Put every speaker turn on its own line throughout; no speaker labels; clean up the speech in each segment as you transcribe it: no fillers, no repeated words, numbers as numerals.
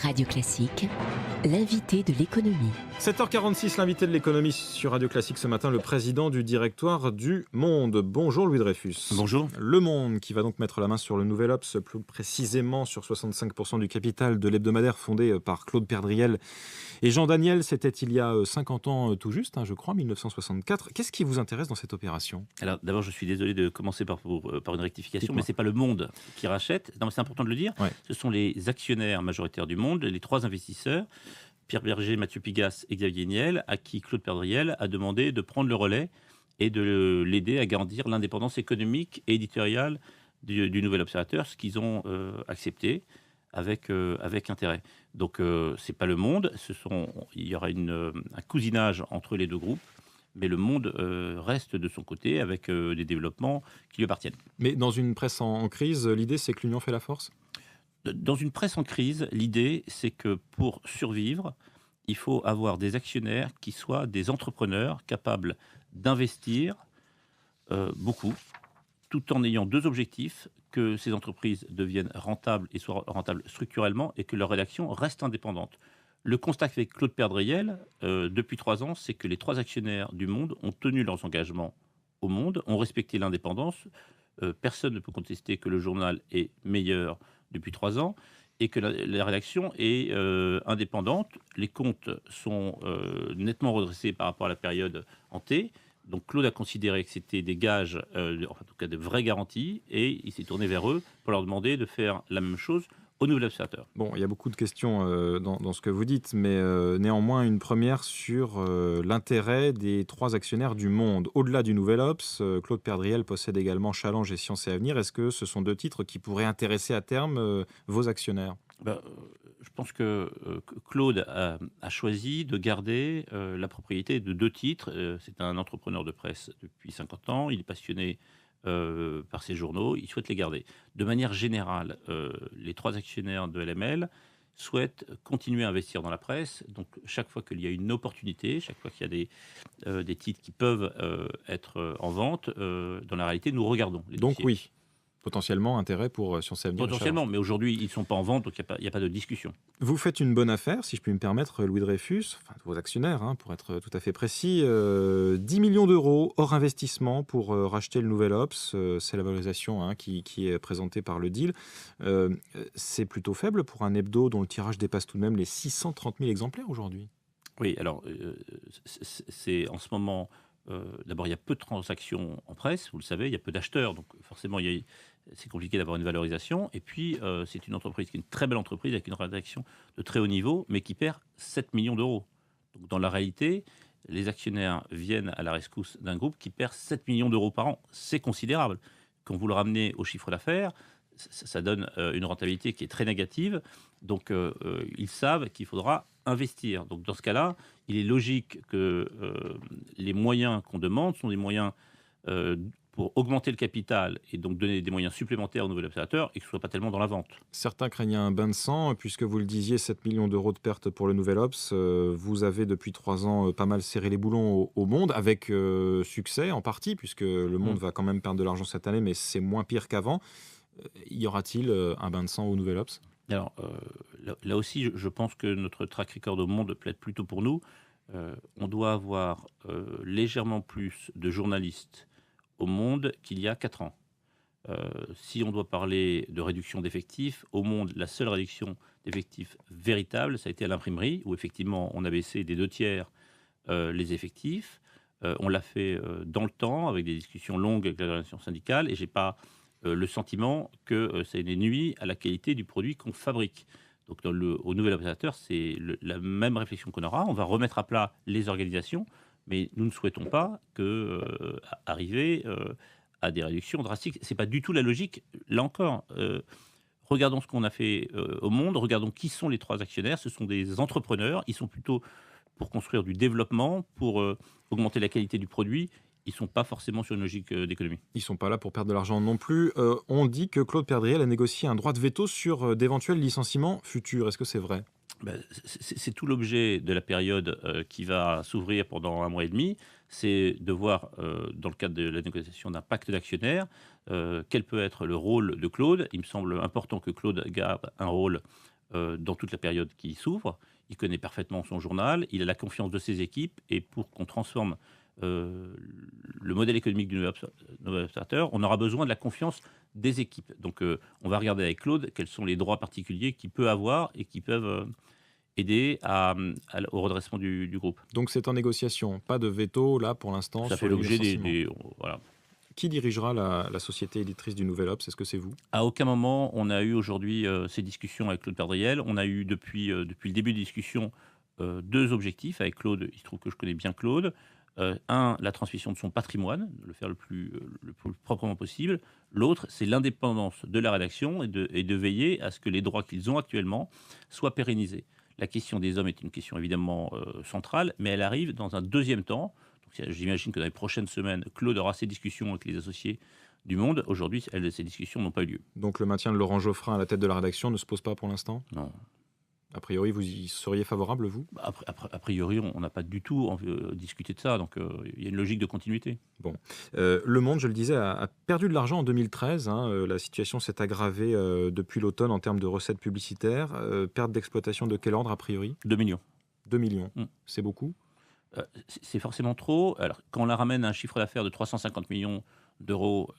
Radio Classique, l'invité de l'économie.
7h46, l'invité de l'économie sur Radio Classique ce matin, le président du directoire du Monde. Bonjour Louis Dreyfus.
Bonjour.
Le Monde qui va donc mettre la main sur le Nouvel Obs, plus précisément sur 65% du capital de l'hebdomadaire fondé par Claude Perdriel et Jean Daniel. C'était il y a 50 ans tout juste, je crois, 1964. Qu'est-ce qui vous intéresse dans cette opération ?
Alors d'abord, je suis désolé de commencer par une rectification,
Dites-moi.
mais ce n'est pas le Monde qui rachète. Non, mais c'est important de le dire.
Ouais.
Ce sont les actionnaires majoritaires du Monde, les trois investisseurs, Pierre Berger, Mathieu Pigasse et Xavier Niel, à qui Claude Perdriel a demandé de prendre le relais et de l'aider à garantir l'indépendance économique et éditoriale du Nouvel Observateur, ce qu'ils ont accepté avec intérêt. Donc c'est pas le Monde, il y aura un cousinage entre les deux groupes, mais le Monde reste de son côté avec des développements qui lui appartiennent.
Mais dans une presse en crise, l'idée c'est que l'union fait la force ?
Dans une presse en crise, l'idée, c'est que pour survivre, il faut avoir des actionnaires qui soient des entrepreneurs capables d'investir beaucoup, tout en ayant deux objectifs: que ces entreprises deviennent rentables et soient rentables structurellement, et que leur rédaction reste indépendante. Le constat avec Claude Perdriel, depuis 3 ans, c'est que les trois actionnaires du Monde ont tenu leurs engagements au Monde, ont respecté l'indépendance. Personne ne peut contester que le journal est meilleur depuis 3 ans et que la rédaction est indépendante. Les comptes sont nettement redressés par rapport à la période hantée. Donc Claude a considéré que c'était des gages, en tout cas de vraies garanties, et il s'est tourné vers eux pour leur demander de faire la même chose au Nouvel Observateur.
Bon, il y a beaucoup de questions dans ce que vous dites, mais néanmoins une première sur l'intérêt des trois actionnaires du Monde. Au-delà du Nouvel Obs, Claude Perdriel possède également Challenge et Sciences et Avenir. Est-ce que ce sont deux titres qui pourraient intéresser à terme vos actionnaires ?
Je pense que Claude a choisi de garder la propriété de deux titres. C'est un entrepreneur de presse depuis 50 ans, il est passionné par ses journaux, il souhaite les garder. De manière générale, les trois actionnaires de LML souhaitent continuer à investir dans la presse. Donc chaque fois qu'il y a une opportunité, chaque fois qu'il y a des titres qui peuvent être en vente, dans la réalité, nous regardons les
Donc
dossiers.
oui, potentiellement intérêt pour Sciences et Avenir.
Potentiellement, mais aujourd'hui, ils ne sont pas en vente, donc il n'y a pas de discussion.
Vous faites une bonne affaire, si je puis me permettre, Louis Dreyfus, enfin vos actionnaires, pour être tout à fait précis. 10 millions d'euros hors investissement pour racheter le Nouvel Obs. C'est la valorisation qui est présentée par le deal. C'est plutôt faible pour un hebdo dont le tirage dépasse tout de même les 630 000 exemplaires aujourd'hui.
Oui, alors, c'est en ce moment... d'abord, il y a peu de transactions en presse, vous le savez, il y a peu d'acheteurs, donc forcément, c'est compliqué d'avoir une valorisation. Et puis, c'est une entreprise qui est une très belle entreprise, avec une rédaction de très haut niveau, mais qui perd 7 millions d'euros. Donc, dans la réalité, les actionnaires viennent à la rescousse d'un groupe qui perd 7 millions d'euros par an. C'est considérable. Quand vous le ramenez au chiffre d'affaires, ça donne une rentabilité qui est très négative. Donc, ils savent qu'il faudra investir. Donc, dans ce cas-là, il est logique que les moyens qu'on demande sont des moyens pour augmenter le capital et donc donner des moyens supplémentaires au Nouvel Observateur, et que ce ne soit pas tellement dans la vente.
Certains craignaient un bain de sang, puisque vous le disiez, 7 millions d'euros de pertes pour le Nouvel Obs. Vous avez depuis 3 ans pas mal serré les boulons au Monde, avec succès en partie, puisque le Monde va quand même perdre de l'argent cette année, mais c'est moins pire qu'avant. Y aura-t-il un bain de sang au Nouvel Obs ?
Alors, là aussi, je pense que notre track record au Monde plaide plutôt pour nous. On doit avoir légèrement plus de journalistes au Monde qu'il y a 4 ans. Si on doit parler de réduction d'effectifs, au Monde, la seule réduction d'effectifs véritable, ça a été à l'imprimerie, où effectivement on a baissé des 2/3 les effectifs. On l'a fait dans le temps, avec des discussions longues avec la direction syndicale, et je n'ai pas le sentiment que ça ait nuit à la qualité du produit qu'on fabrique. Donc au Nouvel Observateur, c'est la même réflexion qu'on aura. On va remettre à plat les organisations, mais nous ne souhaitons pas arriver à des réductions drastiques. Ce n'est pas du tout la logique. Là encore, regardons ce qu'on a fait au Monde, regardons qui sont les trois actionnaires. Ce sont des entrepreneurs, ils sont plutôt pour construire du développement, pour augmenter la qualité du produit. Ils ne sont pas forcément sur une logique d'économie.
Ils ne sont pas là pour perdre de l'argent non plus. On dit que Claude Perdriel a négocié un droit de veto sur d'éventuels licenciements futurs. Est-ce que c'est vrai ?
C'est tout l'objet de la période qui va s'ouvrir pendant 1 mois et demi. C'est de voir, dans le cadre de la négociation d'un pacte d'actionnaires, quel peut être le rôle de Claude. Il me semble important que Claude garde un rôle dans toute la période qui s'ouvre. Il connaît parfaitement son journal, il a la confiance de ses équipes, et pour qu'on transforme le modèle économique du nouvel observateur, on aura besoin de la confiance des équipes. Donc on va regarder avec Claude quels sont les droits particuliers qu'il peut avoir et qui peuvent aider au redressement du groupe.
Donc c'est en négociation, pas de veto là pour l'instant.
Ça
sur
fait l'objet
licenciements.
voilà.
Qui dirigera la société éditrice du Nouvel Obs? Est-ce que c'est vous?
À aucun moment, on a eu aujourd'hui ces discussions avec Claude Perdriel. On a eu depuis le début des discussions 2 objectifs avec Claude. Il se trouve que je connais bien Claude. Un, la transmission de son patrimoine, de le faire le plus proprement possible. L'autre, c'est l'indépendance de la rédaction et de veiller à ce que les droits qu'ils ont actuellement soient pérennisés. La question des hommes est une question évidemment centrale, mais elle arrive dans un deuxième temps. J'imagine que dans les prochaines semaines, Claude aura ses discussions avec les associés du Monde. Aujourd'hui, ces discussions n'ont pas eu lieu.
Donc le maintien de Laurent Geoffrin à la tête de la rédaction ne se pose pas pour l'instant?
Non.
A priori, vous y seriez favorable, vous?
A priori, on n'a pas du tout discuté de ça, donc il y a une logique de continuité.
Bon. Le Monde, je le disais, a perdu de l'argent en 2013. La situation s'est aggravée depuis l'automne en termes de recettes publicitaires. Perte d'exploitation de quel ordre, a priori?
2 millions.
2 millions. C'est beaucoup?
C'est forcément trop. Alors, quand on la ramène à un chiffre d'affaires de 350 millions d'euros,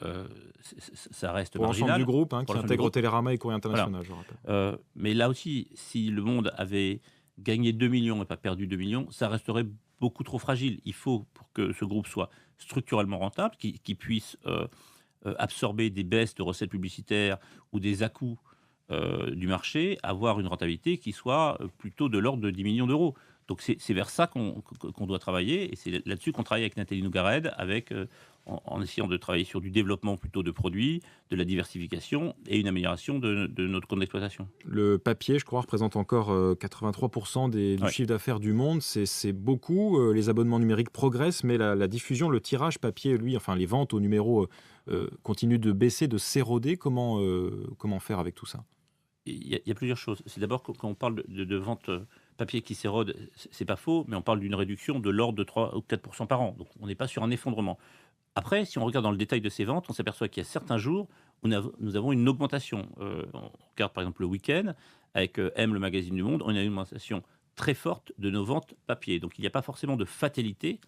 ça reste
pour
marginal.
L'ensemble du groupe, qui
Pour l'ensemble
intègre
du groupe.
Télérama et Courrier International,
Voilà.
je rappelle.
Mais là aussi, si le Monde avait gagné 2 millions et pas perdu 2 millions, ça resterait beaucoup trop fragile. Il faut, pour que ce groupe soit structurellement rentable, qu'il puisse absorber des baisses de recettes publicitaires ou des à-coups du marché, avoir une rentabilité qui soit plutôt de l'ordre de 10 millions d'euros. Donc c'est vers ça qu'on doit travailler, et c'est là-dessus qu'on travaille avec Nathalie Nougared, en essayant de travailler sur du développement plutôt de produits, de la diversification et une amélioration de notre compte d'exploitation.
Le papier, je crois, représente encore 83% du chiffre d'affaires du Monde. C'est beaucoup. Les abonnements numériques progressent, mais la diffusion, le tirage papier, lui, enfin les ventes au numéro continuent de baisser, de s'éroder. Comment faire avec tout ça?
Il y a plusieurs choses. C'est d'abord, quand on parle de vente papier qui s'érode, c'est pas faux, mais on parle d'une réduction de l'ordre de 3 ou 4% par an. Donc on n'est pas sur un effondrement. Après, si on regarde dans le détail de ces ventes, on s'aperçoit qu'il y a certains jours où nous avons une augmentation. On regarde par exemple le week-end, avec M, le magazine du Monde, on a une augmentation très forte de nos ventes papier. Donc il n'y a pas forcément de fatalité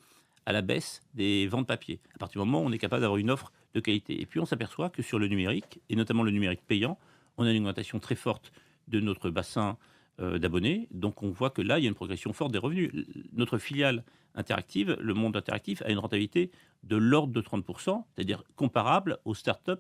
à la baisse des ventes papier, à partir du moment où on est capable d'avoir une offre de qualité. Et puis on s'aperçoit que sur le numérique, et notamment le numérique payant, on a une augmentation très forte de notre bassin d'abonnés. Donc on voit que là, il y a une progression forte des revenus. Notre filiale interactive, le Monde Interactif, a une rentabilité de l'ordre de 30%, c'est-à-dire comparable aux startups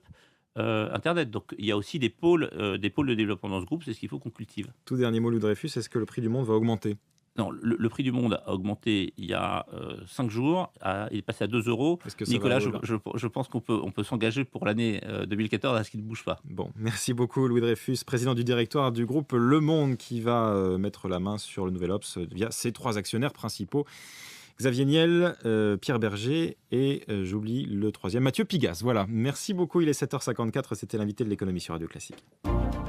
Internet. Donc il y a aussi des pôles de développement dans ce groupe, c'est ce qu'il faut qu'on cultive.
Tout dernier mot, Louis Dreyfus, est-ce que le prix du Monde va augmenter?
Non, le prix du Monde a augmenté il y a 5 jours, il est passé à 2 euros. Nicolas, je pense qu'on peut s'engager pour l'année 2014 à ce qu'il ne bouge pas.
Bon, merci beaucoup Louis Dreyfus, président du directoire du groupe Le Monde, qui va mettre la main sur le Nouvel Obs via ses 3 actionnaires principaux. Xavier Niel, Pierre Berger et j'oublie le 3e, Mathieu Pigasse. Voilà, merci beaucoup, il est 7h54, c'était l'invité de l'économie sur Radio Classique.